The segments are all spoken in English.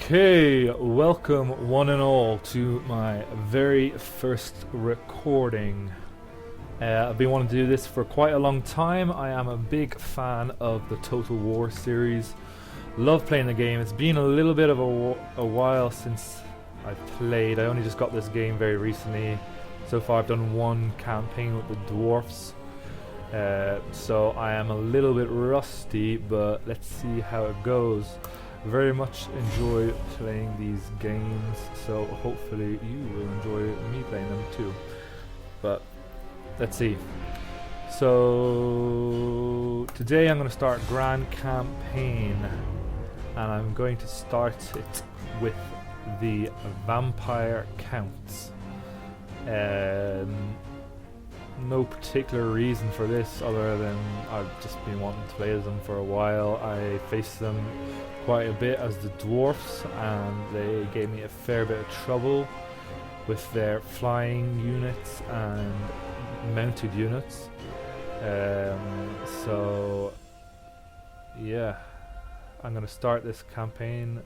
Okay, welcome one and all to my very first recording. I've been wanting to do this for quite a long time. I am a big fan of the Total War series. Love playing the game. It's been a little bit of a while since I've played. I only just got this game very recently. So far I've done one campaign with the dwarfs. So I am a little bit rusty, but let's see how it goes. Very much enjoy playing these games, so hopefully you will enjoy me playing them too. But let's see. So today I'm going to start Grand Campaign, and I'm going to start it with the Vampire Counts. No particular reason for this other than I've just been wanting to play as them for a while. I faced them quite a bit as the dwarfs, and they gave me a fair bit of trouble with their flying units and mounted units. So yeah, I'm going to start this campaign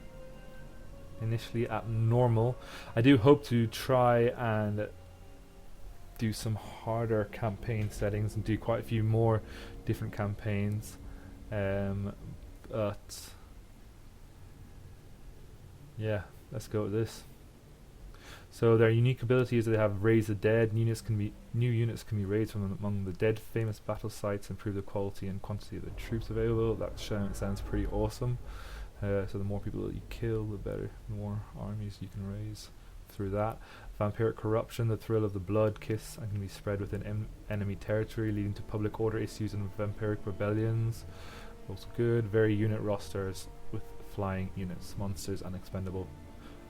initially at normal. I do hope to try and do some harder campaign settings and do quite a few more different campaigns, but yeah, let's go with this. So their unique ability is they have Raise the Dead. New units can be raised from among the dead famous battle sites, improve the quality and quantity of the troops available. That sounds pretty awesome. So the more people that you kill, the better, the more armies you can raise through that. Vampiric Corruption, the thrill of the blood kiss, and can be spread within enemy territory, leading to public order issues and vampiric rebellions. Also good. Vary unit rosters with flying units, monsters, and expendable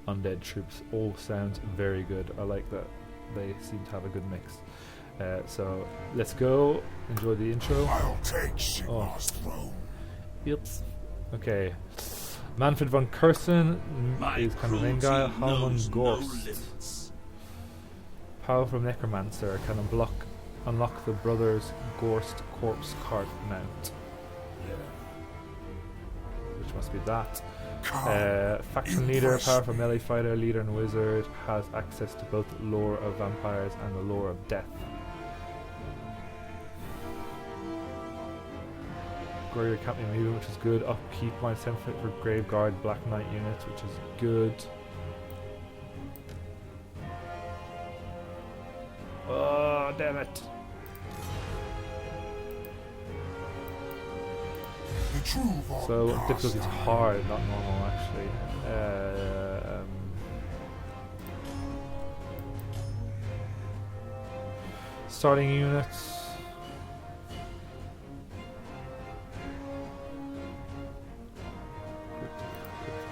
undead troops. All sounds very good. I like that they seem to have a good mix. So let's go. Enjoy the intro. I'll take Sigmar's throne. Yips. Okay. Manfred von Carstein is kind of the main guy. Halman Gorst, powerful necromancer, can unlock the brothers Gorst corpse cart mount, which must be that. Faction leader, powerful melee fighter, leader and wizard, has access to both lore of vampires and the lore of death. Warrior Company movement, which is good. Upkeep minus 10% for Graveguard Black Knight units, which is good. Oh, damn it. So difficulty is hard, not normal actually. Starting units.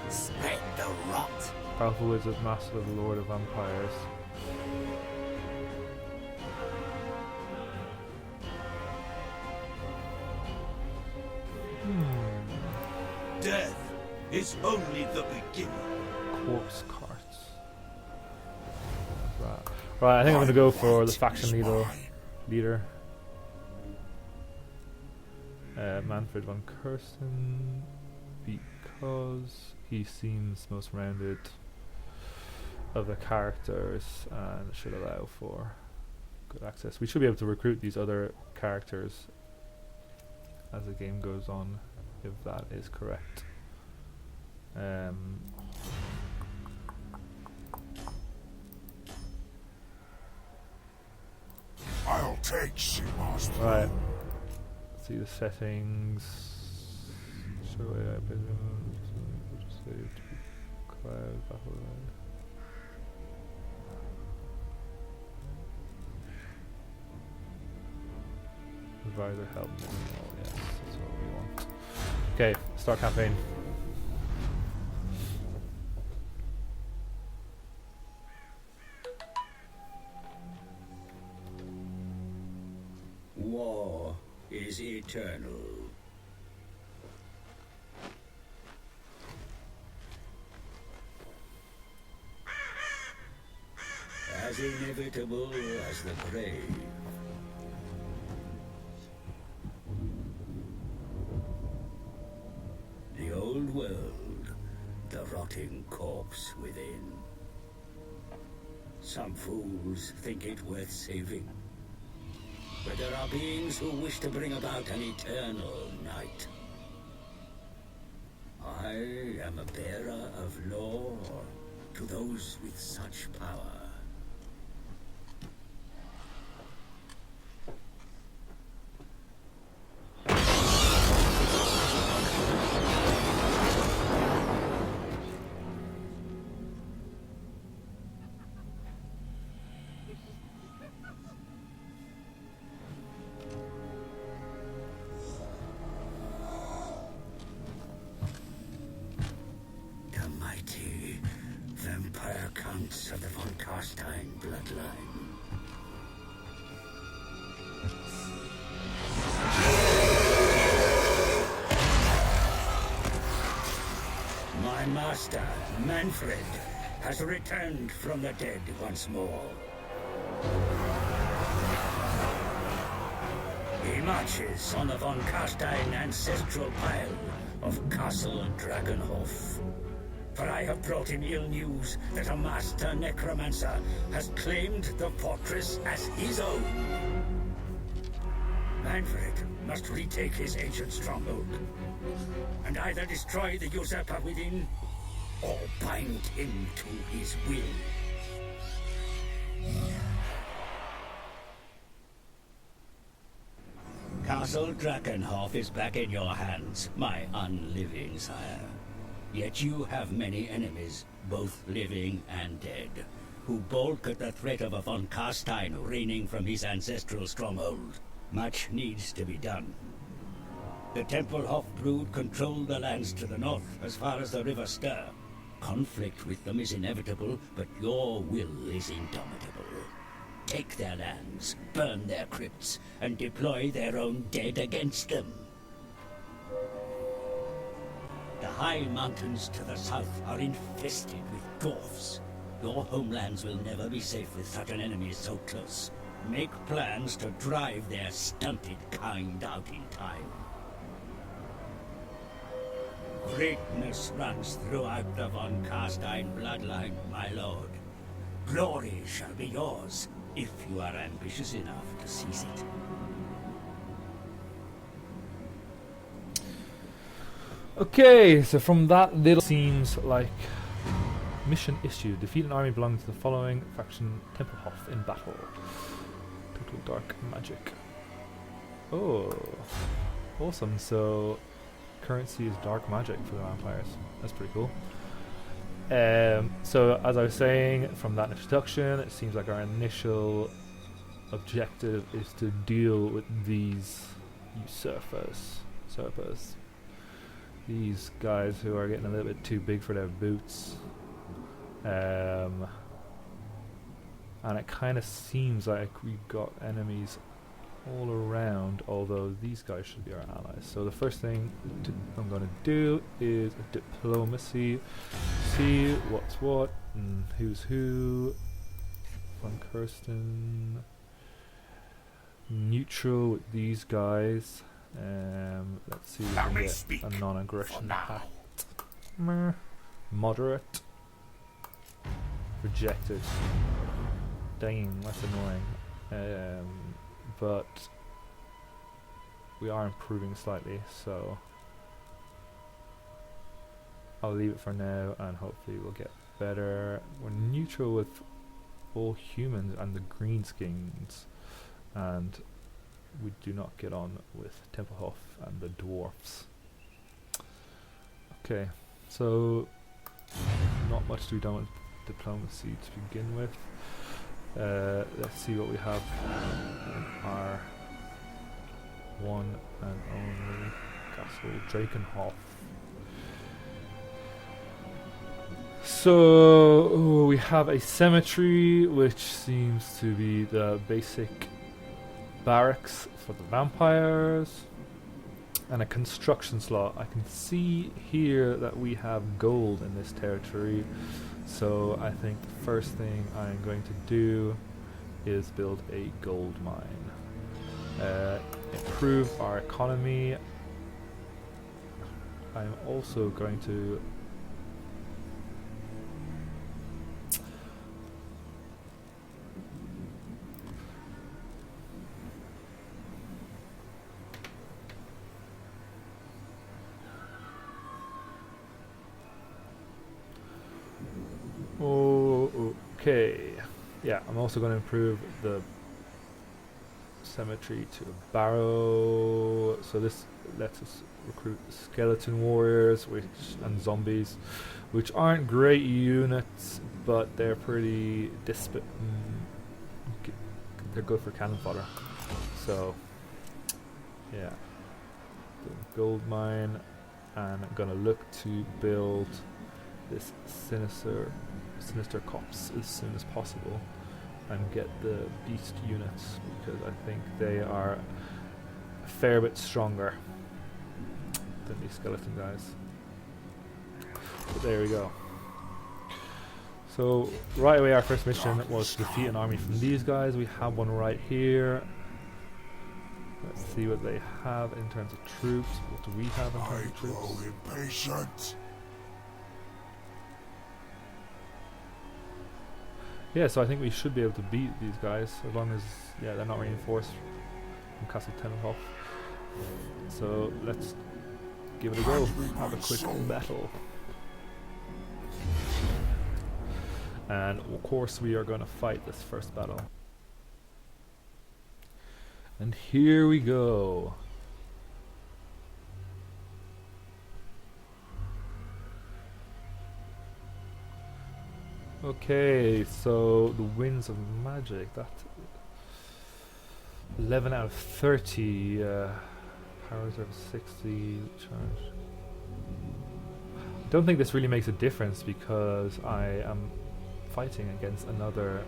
Spread the rot. Powerful wizard, master of the Lord of Vampires. Death is only the beginning. Corpse carts. Right, I think I'm gonna go for the faction leader. Manfred von Carstein, because he seems most rounded of the characters and should allow for good access. We should be able to recruit these other characters as the game goes on, if that is correct. I'll take Sigmar's throne. Right. See the settings. Show AI cloud battle. Advisor help. Oh yes, that's what we want. Okay, start campaign. War is eternal. As inevitable as the grave. The old world, the rot rotting corpse within. Some fools think it worth saving. But there are beings who wish to bring about an eternal night. I am a bearer of law to those with such power. Vampire counts of the von Carstein bloodline. My master, Manfred, has returned from the dead once more. He marches on the von Carstein ancestral pile of Castle Dragonhof. For I have brought him ill news that a master necromancer has claimed the fortress as his own. Manfred must retake his ancient stronghold, and either destroy the usurper within, or bind him to his will. Castle Dragonhof is back in your hands, my unliving sire. Yet you have many enemies, both living and dead, who balk at the threat of a von Carstein reigning from his ancestral stronghold. Much needs to be done. The Tempelhof brood control the lands to the north as far as the River Ster. Conflict with them is inevitable, but your will is indomitable. Take their lands, burn their crypts, and deploy their own dead against them. The high mountains to the south are infested with dwarfs. Your homelands will never be safe with such an enemy so close. Make plans to drive their stunted kind out in time. Greatness runs throughout the von Carstein bloodline, my lord. Glory shall be yours, if you are ambitious enough to seize it. Okay, so from that little seems like mission issue. Defeat an army belonging to the following faction Tempelhof in battle. Total dark magic. Oh, awesome. So currency is dark magic for the vampires. That's pretty cool. So as I was saying from that introduction, it seems like our initial objective is to deal with these usurpers. These guys who are getting a little bit too big for their boots. And it kind of seems like we've got enemies all around, although these guys should be our allies. So the first thing I'm going to do is a diplomacy. See what's what and who's who. Von Carstein. Neutral with these guys. Let's see if we can get a non-aggression pact. Moderate. Rejected. Dang, that's annoying. But we are improving slightly, so I'll leave it for now and hopefully we'll get better. We're neutral with all humans and the greenskins, and we do not get on with Tempelhof and the dwarfs. Okay, so not much to be done with diplomacy to begin with. Let's see what we have in our one and only Castle Drakenhof. So we have a cemetery, which seems to be the basic barracks for the vampires, and a construction slot. I can see here that we have gold in this territory, so I think the first thing I'm going to do is build a gold mine. Improve our economy. I'm also going to Okay, yeah, I'm also going to improve the cemetery to a barrow, so this lets us recruit skeleton warriors and zombies, which aren't great units, but they're pretty they're good for cannon fodder. So yeah, the gold mine, and I'm gonna look to build this sinister cops as soon as possible and get the beast units, because I think they are a fair bit stronger than these skeleton guys. But there we go. So right away our first mission was to defeat an army from these guys. We have one right here. Let's see what they have in terms of troops. What do we have in terms of I grow troops? impatient. Yeah, so I think we should be able to beat these guys as long as, yeah, they're not reinforced from Castle Tenenhof. So let's give it a go. Have a quick battle. And of course we are going to fight this first battle. And here we go. Okay, so the Winds of Magic, that 11 out of 30, power reserve 60, charge. Don't think this really makes a difference because I am fighting against another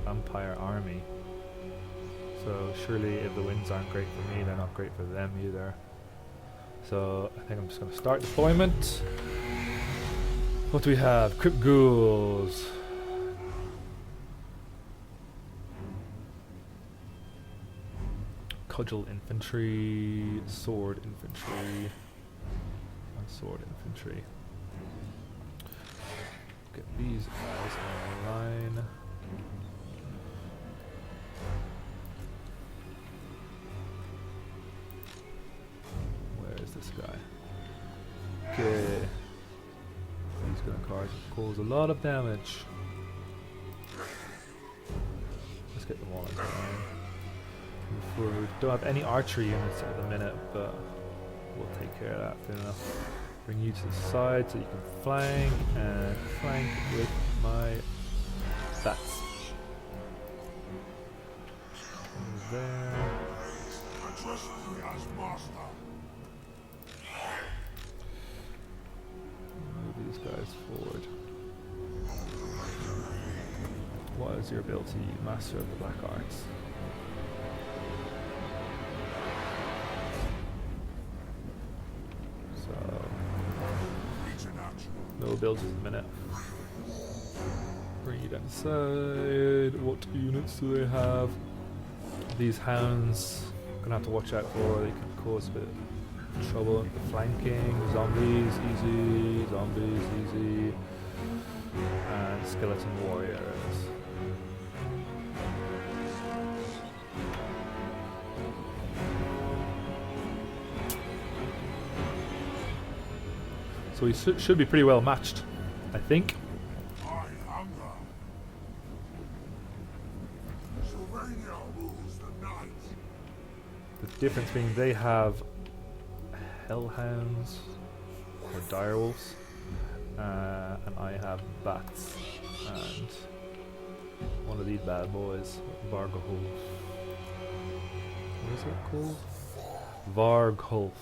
vampire army. So surely if the winds aren't great for me, they're not great for them either. So I think I'm just going to start deployment. What do we have? Crypt Ghouls. Cudgel Infantry, Sword Infantry, and Sword Infantry. Get these guys on the line. Where is this guy? Okay. He's gonna cause a lot of damage. Let's get them all in line. We don't have any archery units at the minute, but we'll take care of that soon enough. Bring you to the side so you can flank, and flank with my bats. There. I trust you as master. Move these guys forward. What is your ability? Master of the Black Arts. So, no abilities in a minute. Bring you down the side. What units do they have? These hounds, gonna have to watch out for. They can cause a bit of trouble. Flanking, zombies, easy. Zombies, easy. And skeleton warriors. So we should be pretty well matched, I think. I hunger. Sylvania rules the night. The difference being they have hellhounds or direwolves, and I have bats and one of these bad boys, Vargholf. What is it called? Vargholf.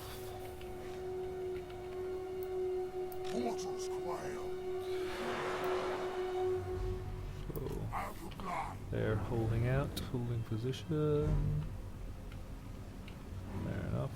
Mortals quail. So Out of blood. they're holding out, holding position. Fair enough.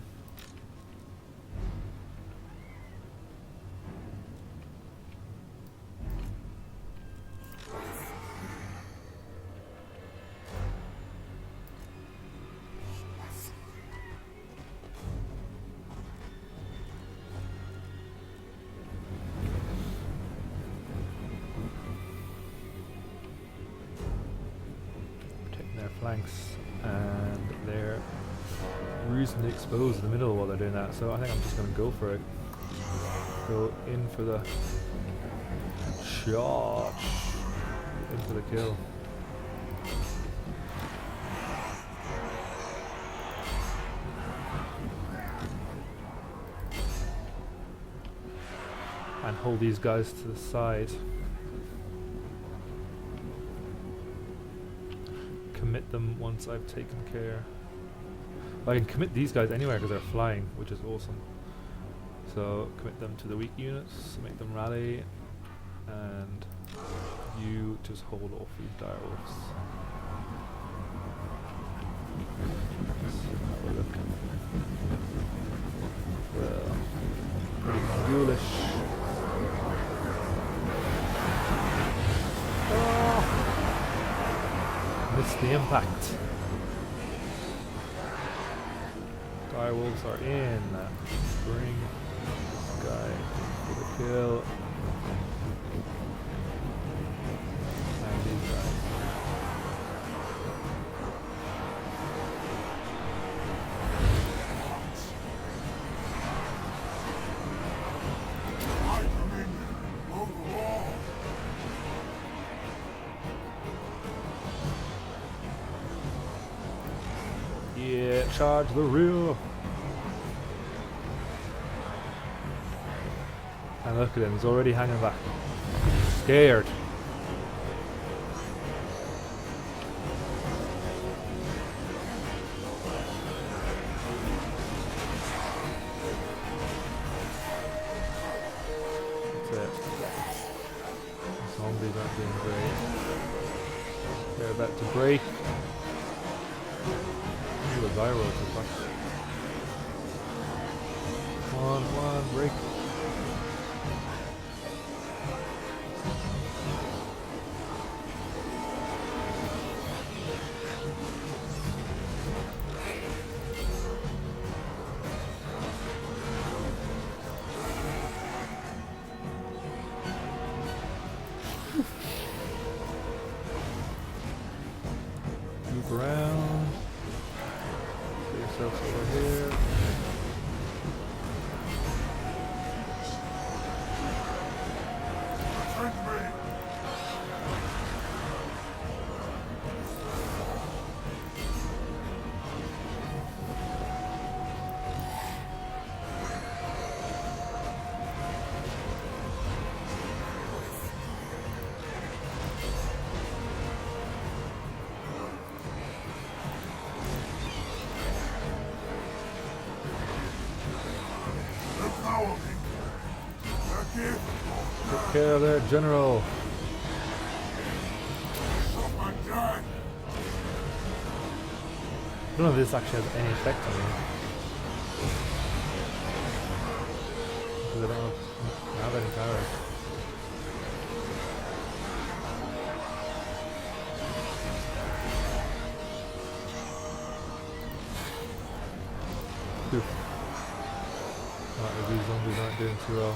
Protecting their flanks, and they're reasonably exposed in the middle while they're doing that, so I think I'm just going to go for it. Go in for the Charge! In for the kill. And hold these guys to the side. Commit them once I've taken care. I can commit these guys anywhere because they're flying, which is awesome. So commit them to the weak units, make them rally, and you just hold off these direwolves. Let's have a look. Well, pretty ghoulish. Oh! Missed the impact. Direwolves are in. Bring this guy for the kill. And these guys. My dominion over all. Yeah, charge the rear. And look at him, he's already hanging back. Scared. That's it. Zombies aren't doing great. They're about to break. Ooh, the gyros are back. Come on, break. Move around. Get yourself over here. Take me. Empower me. That gift. Take care of that general. Shut my dad. I don't know if this actually has any effect on me. Because I don't have any power. Phew. Alright, these zombies aren't doing too well.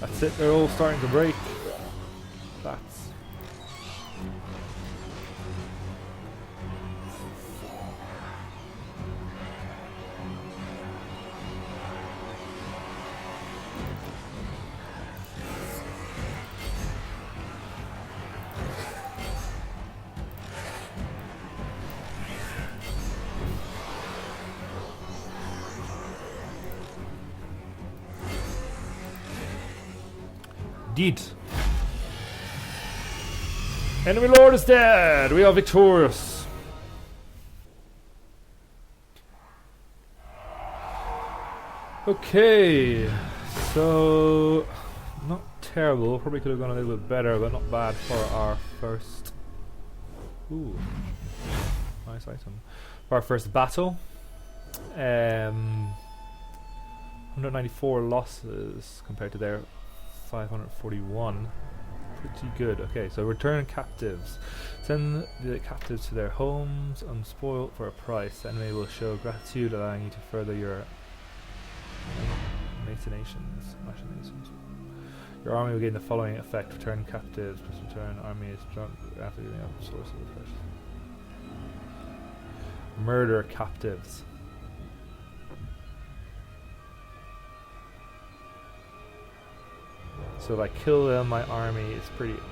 That's it, they're all starting to break. That's Deed. Enemy lord is dead. We are victorious. Okay, so not terrible. Probably could have gone a little bit better, but not bad for our first. Ooh, nice item. For our first battle. 194 losses compared to their 541. Pretty good. Okay, so return captives. Send the captives to their homes unspoiled for a price. The enemy will show gratitude, allowing you to further your machinations. Your army will gain the following effect: return captives plus return army is drunk after giving up source of the first. Murder captives. So if I kill them, my army is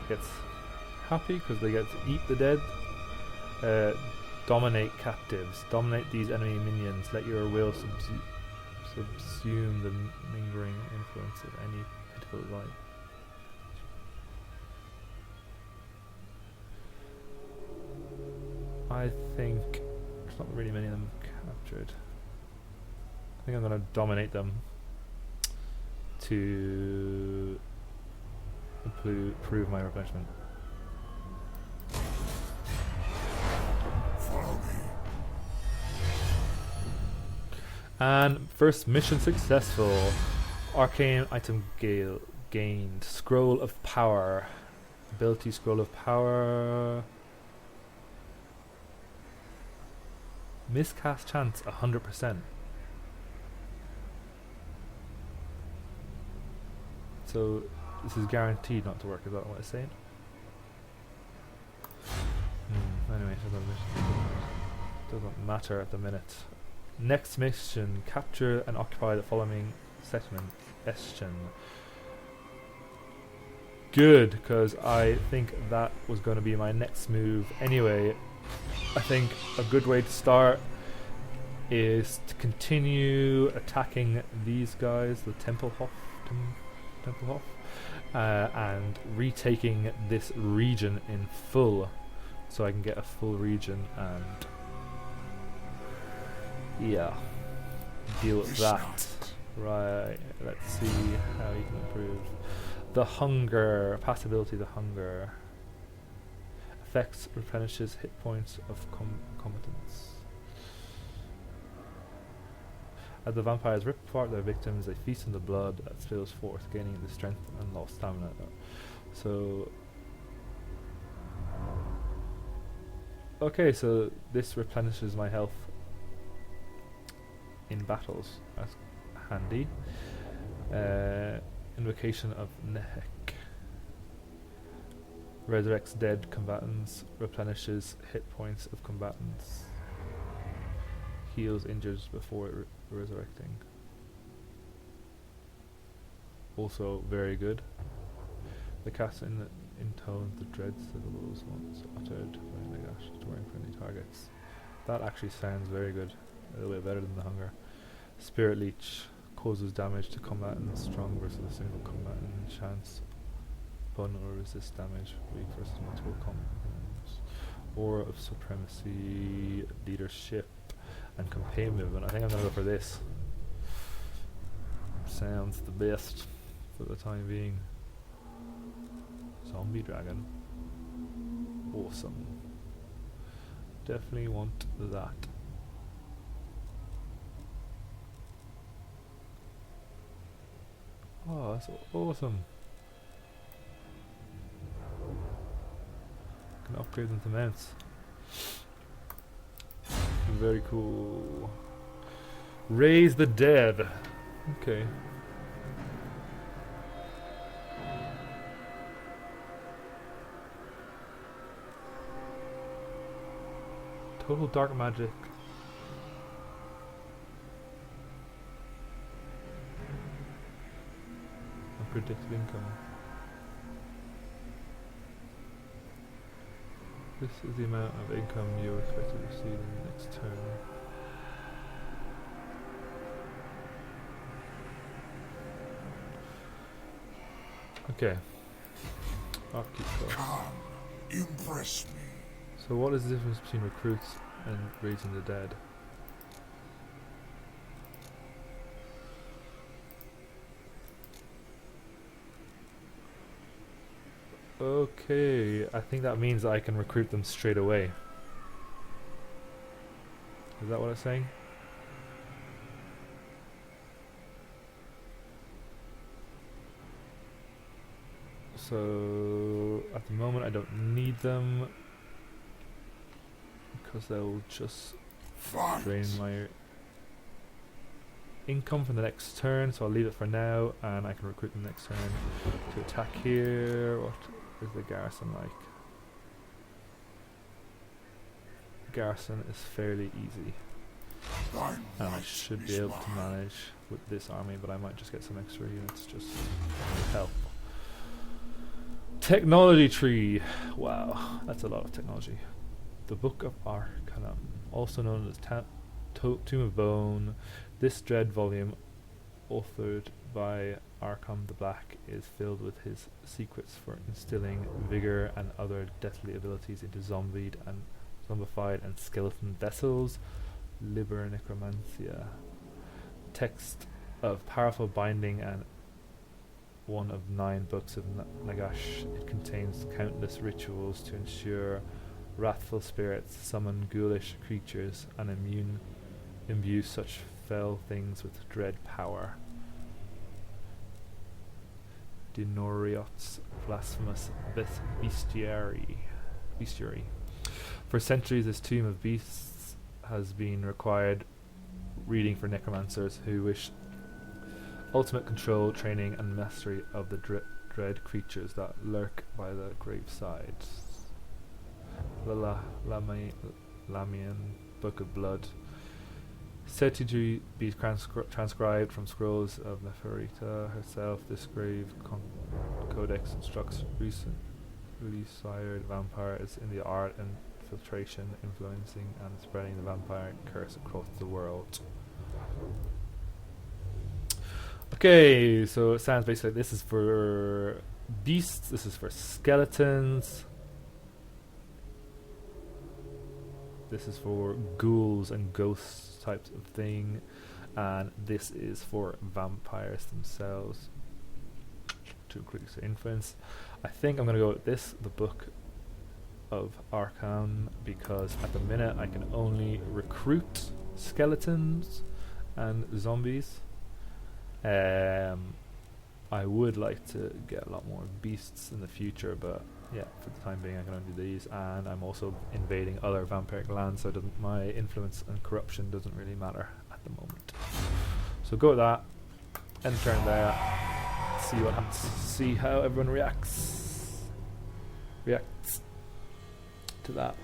gets happy because they get to eat the dead. Dominate captives. Dominate these enemy minions. Let your will subsume the lingering influence of any pitiful light. I think there's not really many of them captured. I think I'm going to dominate them to improve my replenishment. Follow me. And first mission successful. Arcane item gained. Scroll of power. Ability scroll of power. Miscast chance 100%. So this is guaranteed not to work. Is that what it's saying? Anyway, it doesn't matter at the minute. Next mission: capture and occupy the following settlement. Estion. Good, because I think that was going to be my next move. Anyway, I think a good way to start is to continue attacking these guys, the Tempelhof, and retaking this region in full, so I can get a full region and yeah, deal with that. Right, let's see how you can improve. The hunger, passability, the hunger. Effects replenishes hit points of combatants. As the vampires rip apart their victims, they feast on the blood that spills forth, gaining the strength and lost stamina. So, okay, so this replenishes my health in battles. That's handy. Invocation of Nehek. Resurrects dead combatants, replenishes hit points of combatants, heals injured before resurrecting. Also very good. The cast intones the dreads that the wolves once uttered when they got during friendly targets. That actually sounds very good. A little bit better than the hunger. Spirit Leech causes damage to combatants strong versus a single combatant. Chance bun or resist damage, weak versus multiple combatants. Aura of supremacy, leadership, and campaign movement. I think I'm gonna go for this. Sounds the best for the time being. Zombie dragon. Awesome. Definitely want that. Oh, that's awesome. Can upgrade them to mounts. Very cool. Raise the dead. Okay. Total dark magic. Predicted income. This is the amount of income you expect to receive in the next turn. Okay. I'll keep going. Come, impress me. So what is the difference between recruits and raising the dead? Okay, I think that means that I can recruit them straight away. Is that what it's saying? So at the moment I don't need them because they'll just drain my income for the next turn, so I'll leave it for now and I can recruit them next turn to attack here. What is the garrison like? Garrison is fairly easy and I should be able to manage with this army, but I might just get some extra units just to help. Technology tree. Wow, that's a lot of technology. The Book of Arcanum, also known as Tomb of Bone. This dread volume, authored by Arkham the Black, is filled with his secrets for instilling vigor and other deathly abilities into zombified and skeleton vessels. Liber Necromancia. Text of powerful binding and one of 9 books of Nagash. It contains countless rituals to ensure wrathful spirits summon ghoulish creatures and imbue such fell things with dread power. Dinoriot's blasphemous bestiary. For centuries, this Tomb of Beasts has been required reading for necromancers who wish ultimate control, training, and mastery of the dread creatures that lurk by the graveside. Lamian Book of Blood. Said to be transcribed from scrolls of Neferita herself, this grave codex instructs recently sired vampires in the art and filtration, influencing and spreading the vampire curse across the world. Okay, so it sounds basically like this is for beasts, this is for skeletons, this is for ghouls and ghosts types of thing, and this is for vampires themselves to increase their influence. I think I'm going to go with this, the Book of Arkham, because at the minute I can only recruit skeletons and zombies. I would like to get a lot more beasts in the future, but yeah, for the time being I can only do these, and I'm also invading other vampiric lands, so my influence and corruption doesn't really matter at the moment. So go with that, end turn there, see what happens, see how everyone reacts to that.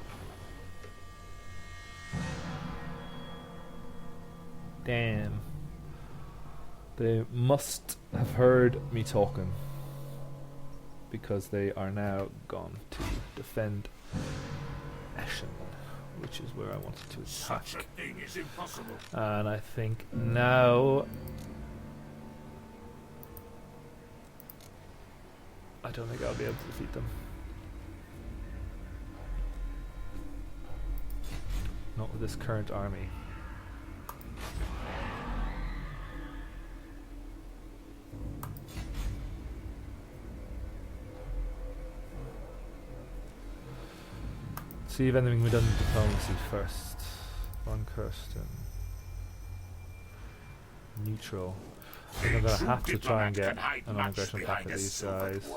Damn. They must have heard me talking, because they are now gone to defend Eschen, which is where I wanted to attack. Such a thing is impossible. And I think now I don't think I'll be able to defeat them. Not with this current army. See if anything can be done in diplomacy first. Von Carstein. Neutral. I think I'm going to have to try and get an non-aggression pact at these guys.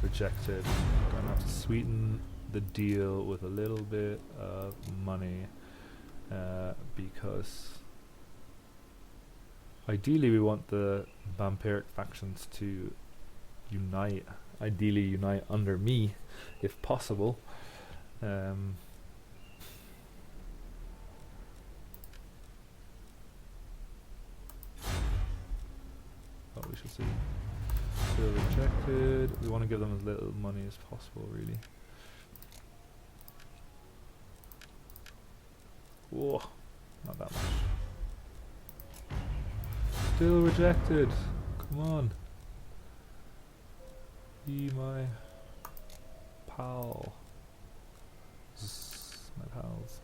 Rejected. I'm going to have to sweeten the deal with a little bit of money, because ideally we want the vampiric factions to unite. Ideally unite under me, if possible. But we shall see. Still rejected. We want to give them as little money as possible, really. Whoa, not that much. Still rejected. Come on. Be my pal. My pals.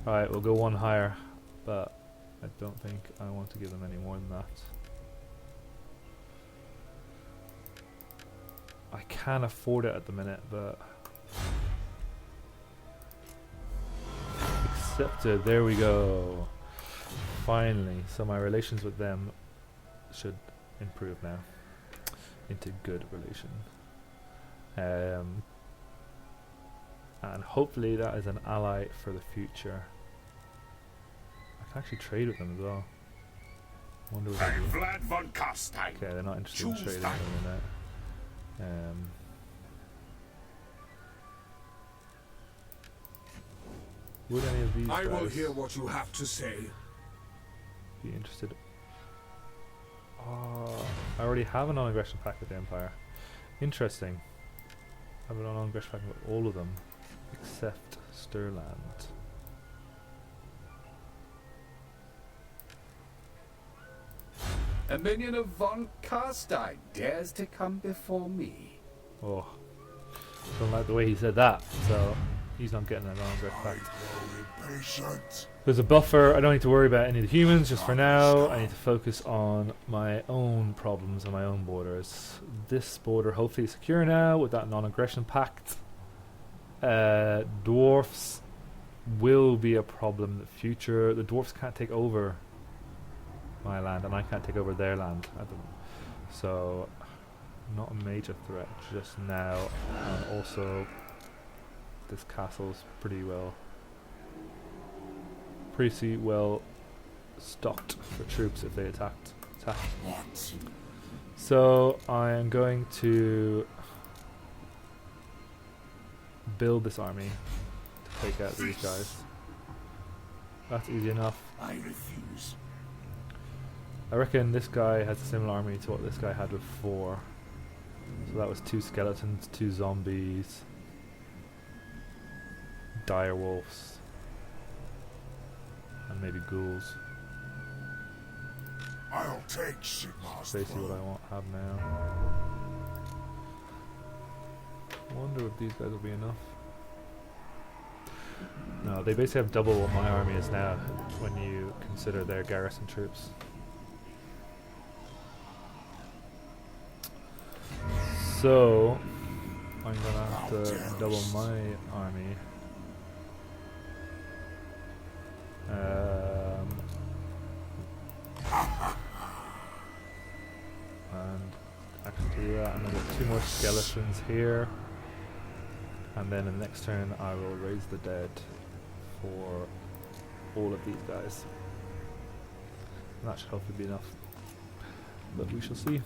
Alright, we'll go one higher, but I don't think I want to give them any more than that. I can afford it at the minute, but accepted. There we go. Finally, so my relations with them should improve now into good relation, and hopefully that is an ally for the future. I can actually trade with them as well. Wonder what they do. Vlad von Carstein. Okay, they're not interested in trading at the minute. Would any of these I will guys hear what you have to say. be interested. I already have a non-aggression pact with the Empire. Interesting. I have a non-aggression pact with all of them except Stirland. A minion of von Carstein dares to come before me. Oh, don't like the way he said that. So he's not getting a non-aggression pact. Impatient. There's a buffer. I don't need to worry about any of the humans just for now. I need to focus on my own problems and my own borders. This border hopefully is secure now with that non-aggression pact. Dwarfs will be a problem in the future. The dwarfs can't take over my land and I can't take over their land at the moment. So not a major threat just now. And also this castle's pretty well stocked for troops if they attack. What? So I am going to build this army to take out these guys. That's easy enough. I refuse. I reckon this guy has a similar army to what this guy had before. So that was 2 skeletons, 2 zombies, dire wolves, and maybe ghouls. I'll take Sigmar's Basically what throne. I want have now. Wonder if these guys will be enough. No, they basically have double what my army is now when you consider their garrison troops. So I'm gonna have to double my army. And I can do that, and I've got 2 more skeletons here. And then in the next turn I will raise the dead for all of these guys. And that should hopefully be enough. But we shall see.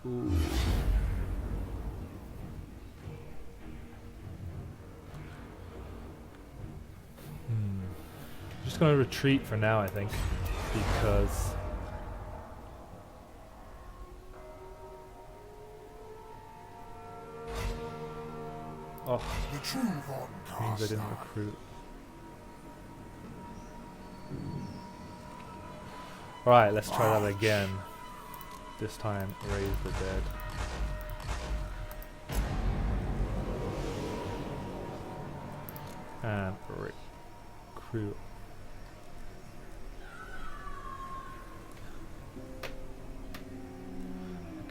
Ooh. Just gonna retreat for now, I think, because The true von means I didn't Carstein. recruit. Alright, let's try that again. This time, raise the dead. And recruit.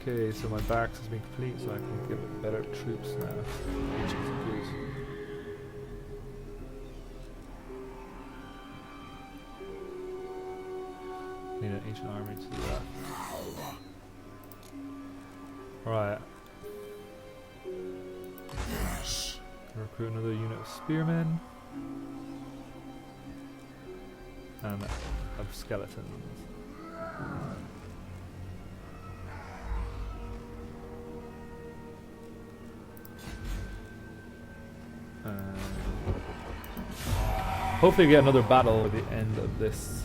Okay, so my barracks has been complete, so I can give it better troops now. Which is good. Need an ancient army to do that. Alright. Yes. Recruit another unit of spearmen. And of skeletons. Hopefully get another battle at the end of this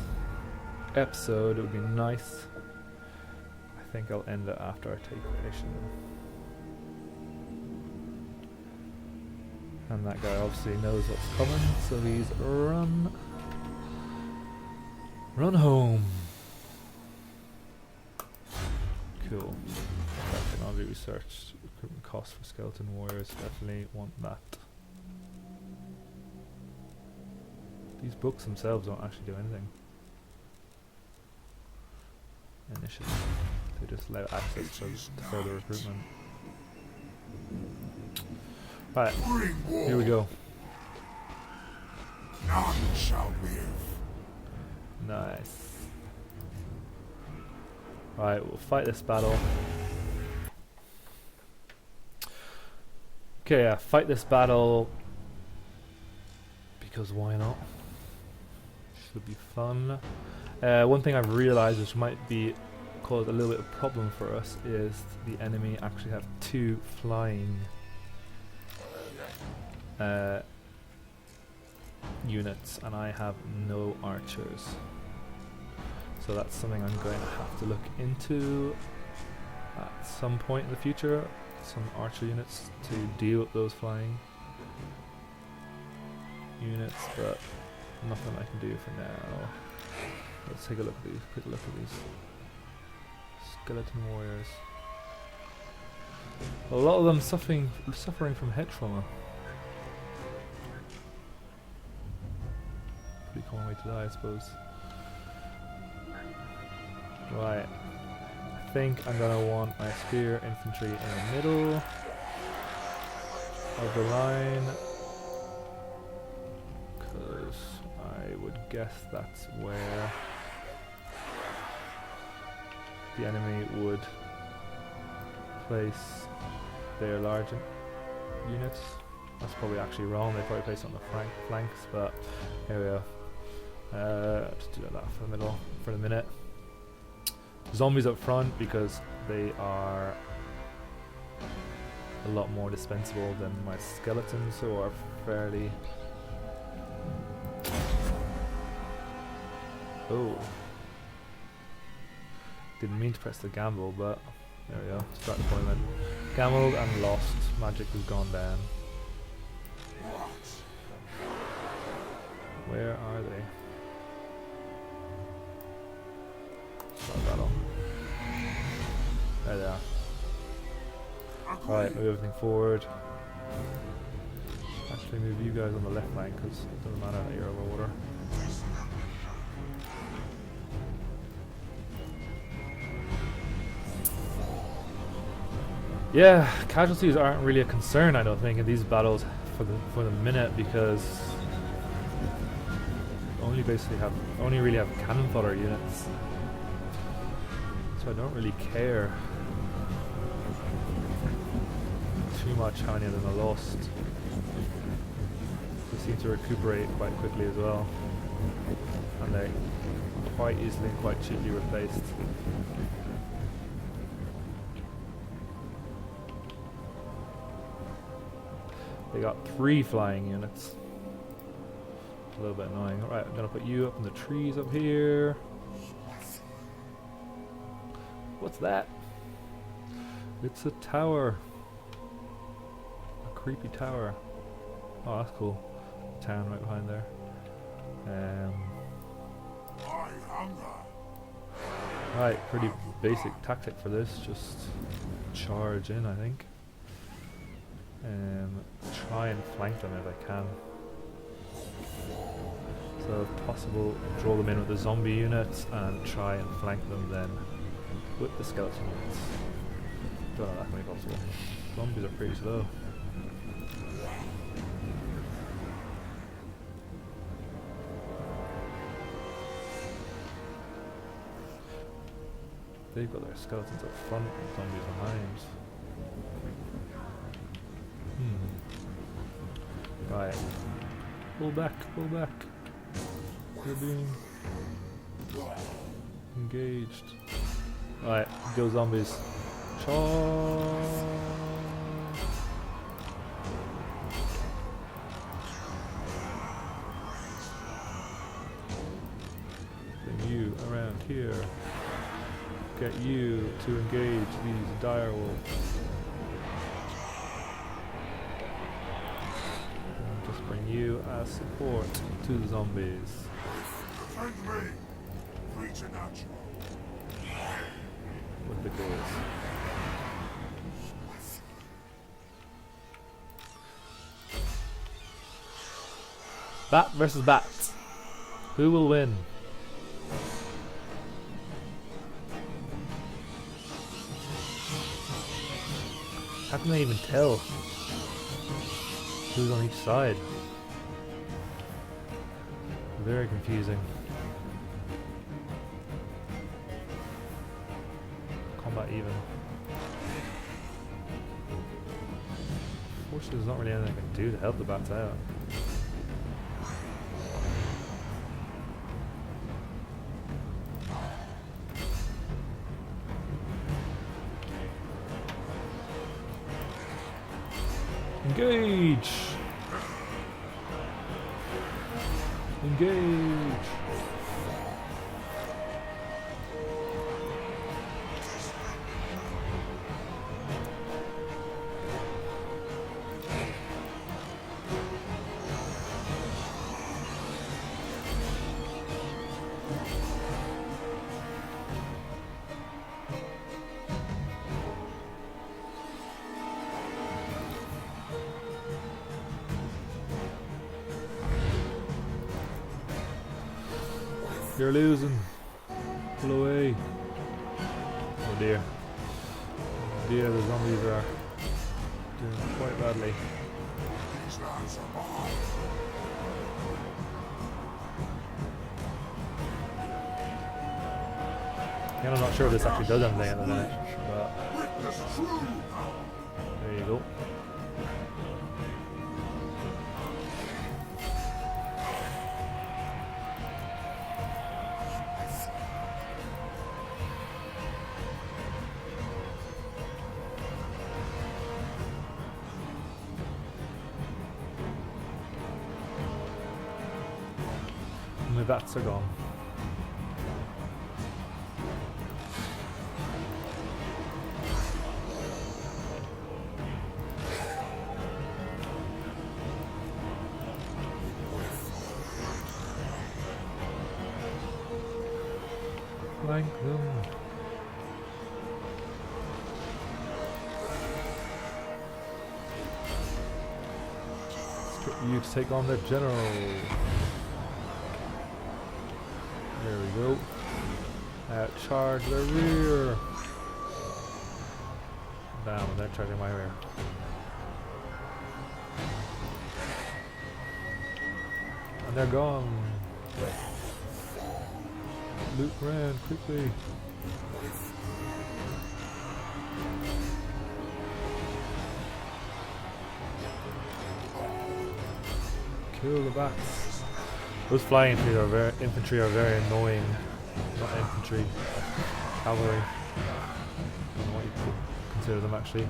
episode. It would be nice. I think I'll end it after I take Creation. And that guy obviously knows what's coming, so he's run home. Cool. Technology research, recruitment costs for skeleton warriors, definitely want that. These books themselves don't actually do anything. Initiative. They just allow access to further recruitment. Right, Bring war. here we go. None shall live. Nice. Right, we'll fight this battle. Okay, yeah, fight this battle. Because why not? Should be fun. One thing I've realized, which might be cause a little bit of problem for us, is the enemy actually have 2 flying units, and I have no archers. So that's something I'm going to have to look into at some point in the future. Some archer units to deal with those flying units, but nothing I can do for now. Let's take a look at these. Quick look at these skeleton warriors. A lot of them suffering from head trauma. Pretty common way to die, I suppose. Right. I think I'm gonna want my spear infantry in the middle of the line, because I would guess that's where the enemy would place their large units. That's probably actually wrong. They probably place it on the flanks, but here we go. Just do that for the middle for the minute. Zombies up front because they are a lot more dispensable than my skeletons, who are fairly... Oh. Didn't mean to press the gamble, but there we go. Start deployment. Gambled and lost. Magic has gone down. Where are they? Start battle. There they are. Alright, move everything forward. Actually move you guys on the left flank, because it doesn't matter that you're over water. Yeah, casualties aren't really a concern, I don't think, in these battles for the minute, because only really have cannon fodder units. So I don't really care too much how many of them are lost. They seem to recuperate quite quickly as well, and they're quite easily and quite cheaply replaced. They got 3 flying units. A little bit annoying. Alright, I'm gonna put you up in the trees up here. What's that? It's a tower. A creepy tower. Oh, that's cool. Town right behind there. I hunger. Right, pretty basic tactic for this. Just charge in, I think. Try and flank them if I can. So if possible, draw them in with the zombie units and try and flank them then with the skeleton units. Don't know that can be possible. Zombies are pretty slow. They've got their skeletons up front and zombies behind. Right. Pull back, pull back. You're being engaged. Right, go zombies. Charge! Bring you around here. Get you to engage these dire wolves. Bring you as support to the zombies. Defend me. Preternatural. With the ghouls. Bat versus bat. Who will win? How can they even tell who's on each side? Very confusing. Combat even. Fortunately, there's not really anything I can do to help the bats out. Engage! Engage! You're losing. Pull away. Oh dear. Oh dear, the zombies are doing quite badly. These lands are mine. Yeah, I'm not sure if this actually does anything at the minute, but Witness true power. there you go. And the bats are gone. Flank them. Let's get you to take on the general. There we go. Charge the rear. Damn, they're charging my rear. And they're gone. Luke ran quickly. Kill the bats. Those flying infantry are very annoying. Not infantry, cavalry. I don't know what you consider them actually.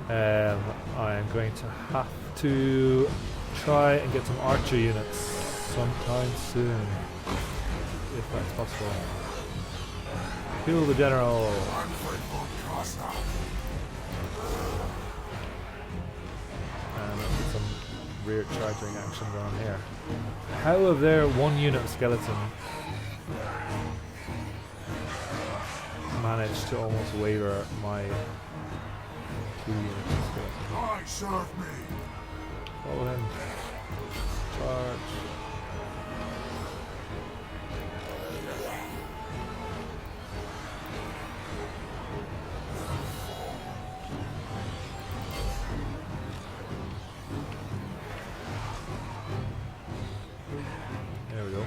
I'm going to have to try and get some archer units sometime soon, if that's possible. Kill the general. Manfred von Carstein. And let's get some rear charging action going here. How have their one unit of skeleton managed to almost waver my 2 units of skeleton? I serve me. Follow him. Charge. There we go.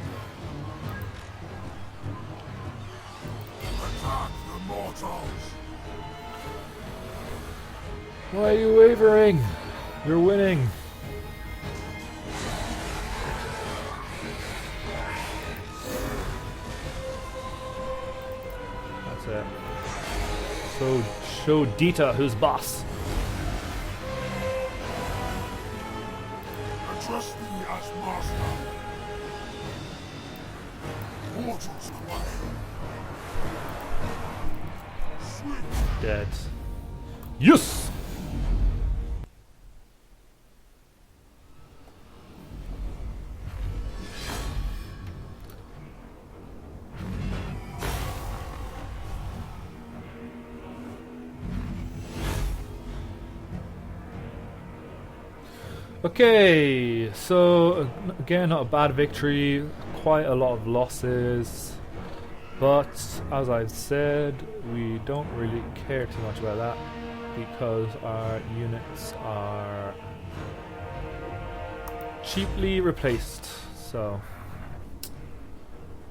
Attack the mortals. Why are you wavering? You're winning. That's it. So show Dita who's boss. Address me as master. Mortals quail. Swift. Dead. Yes! Okay, so again, not a bad victory, quite a lot of losses, but as I've said, we don't really care too much about that because our units are cheaply replaced. So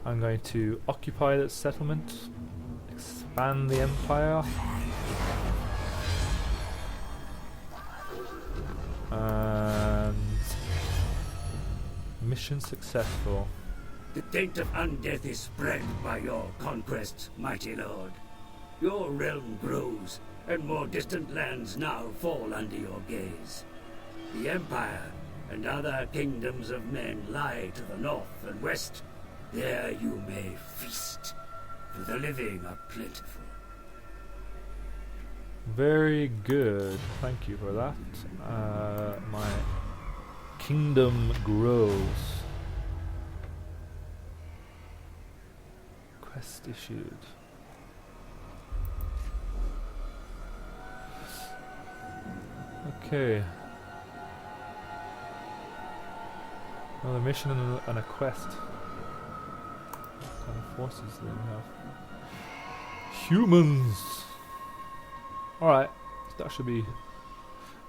I'm going to occupy this settlement, expand the empire, and mission successful. The taint of undeath is spread by your conquests, mighty lord. Your realm grows, and more distant lands now fall under your gaze. The Empire and other kingdoms of men lie to the north and west. There you may feast, for the living are plentiful. Very good. Thank you for that. My kingdom grows. Quest issued. Okay. Another mission and a quest. What kind of forces do we have? Humans! Alright, that should be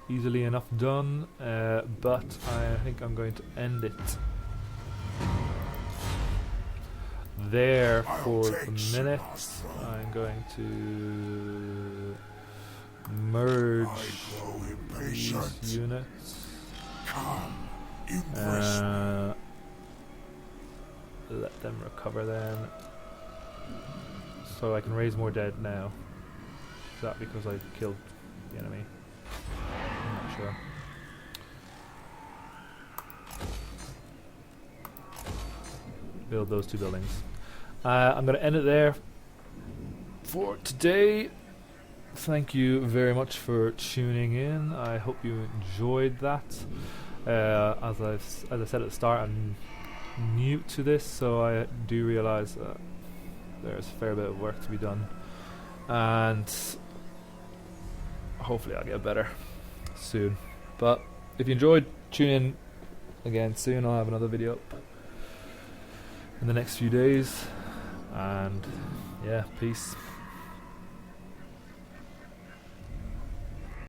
easily enough done, but I think I'm going to end it there for the minute. I'm going to merge these units. Let them recover then. So I can raise more dead now. Is that because I killed the enemy? I'm not sure. Build those 2 buildings. I'm going to end it there for today. Thank you very much for tuning in. I hope you enjoyed that. As I said at the start, I'm new to this, so I do realise that there's a fair bit of work to be done, and hopefully I'll get better soon. But if you enjoyed, tune in again soon. I'll have another video up in the next few days, and yeah, peace.